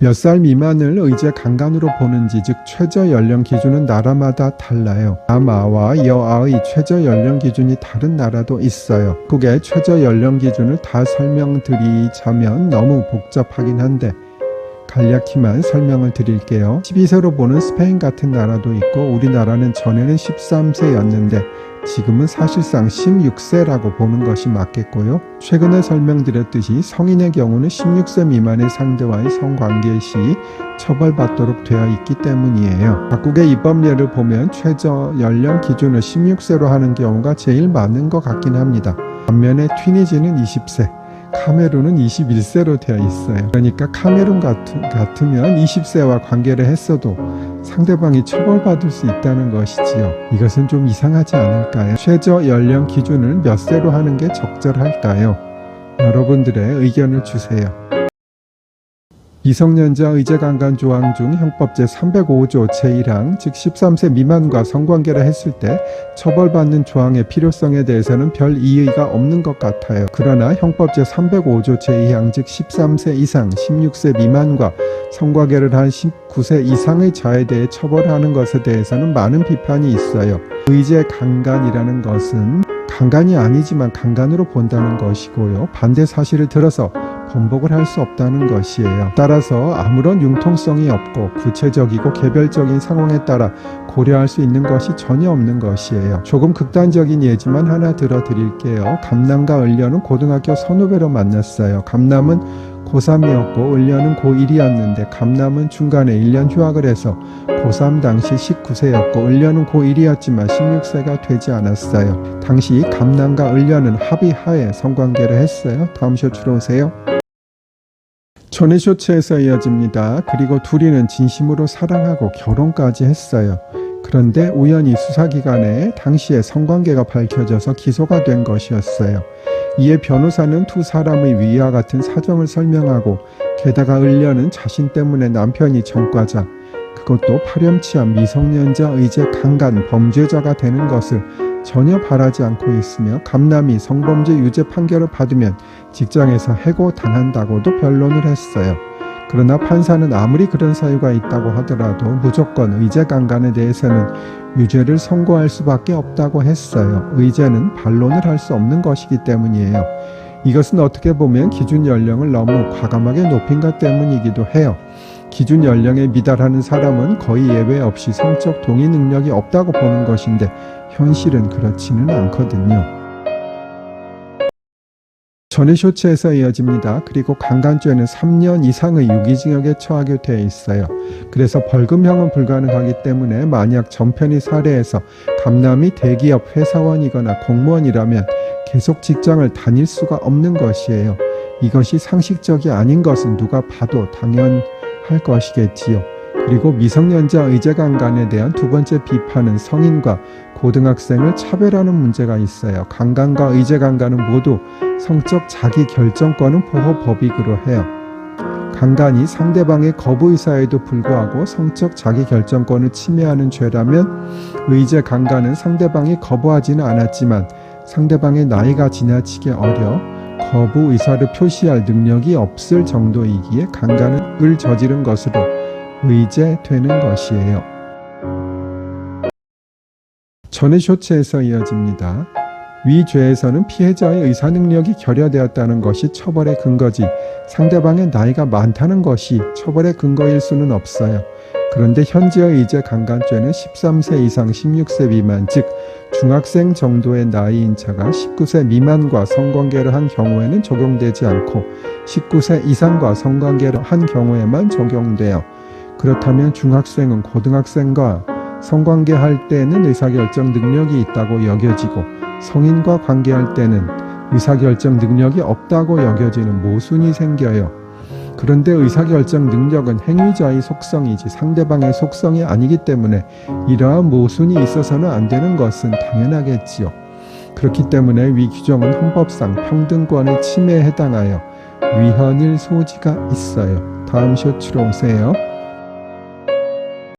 몇 살 미만을 의제 강간으로 보는지, 즉 최저 연령 기준은 나라마다 달라요. 남아와 여아의 최저 연령 기준이 다른 나라도 있어요. 국의 최저 연령 기준을 다 설명드리자면 너무 복잡하긴 한데 간략히만 설명을 드릴게요. 12세로 보는 스페인 같은 나라도 있고, 우리나라는 전에는 13세였는데 지금은 사실상 16세라고 보는 것이 맞겠고요. 최근에 설명드렸듯이 성인의 경우는 16세 미만의 상대와의 성관계 시 처벌받도록 되어 있기 때문이에요. 각국의 입법례를 보면 최저 연령 기준을 16세로 하는 경우가 제일 많은 것 같긴 합니다. 반면에 튀니지는 20세, 카메룬은 21세로 되어 있어요. 그러니까 카메룬 같으면 20세와 관계를 했어도 상대방이 처벌받을 수 있다는 것이지요. 이것은 좀 이상하지 않을까요? 최저 연령 기준을 몇 세로 하는 게 적절할까요? 여러분들의 의견을 주세요. 미성년자 의제 강간 조항 중 형법 제305조 제1항, 즉 13세 미만과 성관계를 했을 때 처벌받는 조항의 필요성에 대해서는 별 이의가 없는 것 같아요. 그러나 형법 제305조 제2항, 즉 13세 이상 16세 미만과 성관계를 한 19세 이상의 자에 대해 처벌하는 것에 대해서는 많은 비판이 있어요. 의제 강간이라는 것은 강간이 아니지만 강간으로 본다는 것이고요. 반대 사실을 들어서 번복을 할 수 없다는 것이에요. 따라서 아무런 융통성이 없고 구체적이고 개별적인 상황에 따라 고려할 수 있는 것이 전혀 없는 것이에요. 조금 극단적인 예지만 하나 들어드릴게요. 감남과 을려는 고등학교 선후배로 만났어요. 감남은 고3이었고 을려는 고1이었는데 감남은 중간에 1년 휴학을 해서 고3 당시 19세였고 을려는 고1이었지만 16세가 되지 않았어요. 당시 감남과 을려는 합의하에 성관계를 했어요. 다음 쇼츠로 오세요. 전의 쇼츠에서 이어집니다. 그리고 둘이는 진심으로 사랑하고 결혼까지 했어요. 그런데 우연히 수사기관에 당시의 성관계가 밝혀져서 기소가 된 것이었어요. 이에 변호사는 두 사람의 위와 같은 사정을 설명하고, 게다가 을려는 자신 때문에 남편이 전과자, 그것도 파렴치한 미성년자 의제 강간 범죄자가 되는 것을 전혀 바라지 않고 있으며, 감남이 성범죄 유죄 판결을 받으면 직장에서 해고당한다고도 변론을 했어요. 그러나 판사는 아무리 그런 사유가 있다고 하더라도 무조건 의제 강간에 대해서는 유죄를 선고할 수밖에 없다고 했어요. 의제는 반론을 할 수 없는 것이기 때문이에요. 이것은 어떻게 보면 기준 연령을 너무 과감하게 높인 것 때문이기도 해요. 기준 연령에 미달하는 사람은 거의 예외 없이 성적 동의 능력이 없다고 보는 것인데 현실은 그렇지는 않거든요. 전의 쇼츠에서 이어집니다. 그리고 강간죄는 3년 이상의 유기징역에 처하게 되어 있어요. 그래서 벌금형은 불가능하기 때문에 만약 전편의 사례에서 감남이 대기업 회사원이거나 공무원이라면 계속 직장을 다닐 수가 없는 것이에요. 이것이 상식적이 아닌 것은 누가 봐도 당연할 것이겠지요. 그리고 미성년자 의제 강간에 대한 두 번째 비판은 성인과 고등학생을 차별하는 문제가 있어요. 강간과 의제 강간은 모두 성적 자기 결정권은 보호 법익으로 해요. 강간이 상대방의 거부 의사에도 불구하고 성적 자기 결정권을 침해하는 죄라면, 의제 강간은 상대방이 거부하지는 않았지만 상대방의 나이가 지나치게 어려 거부 의사를 표시할 능력이 없을 정도이기에 강간을 저지른 것으로 의제되는 것이에요. 전의 쇼츠에서 이어집니다. 위 죄에서는 피해자의 의사 능력이 결여되었다는 것이 처벌의 근거지, 상대방의 나이가 많다는 것이 처벌의 근거일 수는 없어요. 그런데 현재의 의제 강간죄는 13세 이상 16세 미만, 즉 중학생 정도의 나이인 자가 19세 미만과 성관계를 한 경우에는 적용되지 않고 19세 이상과 성관계를 한 경우에만 적용돼요. 그렇다면 중학생은 고등학생과 성관계할 때는 의사결정 능력이 있다고 여겨지고, 성인과 관계할 때는 의사결정 능력이 없다고 여겨지는 모순이 생겨요. 그런데 의사결정 능력은 행위자의 속성이지 상대방의 속성이 아니기 때문에 이러한 모순이 있어서는 안 되는 것은 당연하겠지요. 그렇기 때문에 위 규정은 헌법상 평등권의 침해에 해당하여 위헌일 소지가 있어요. 다음 쇼츠로 오세요.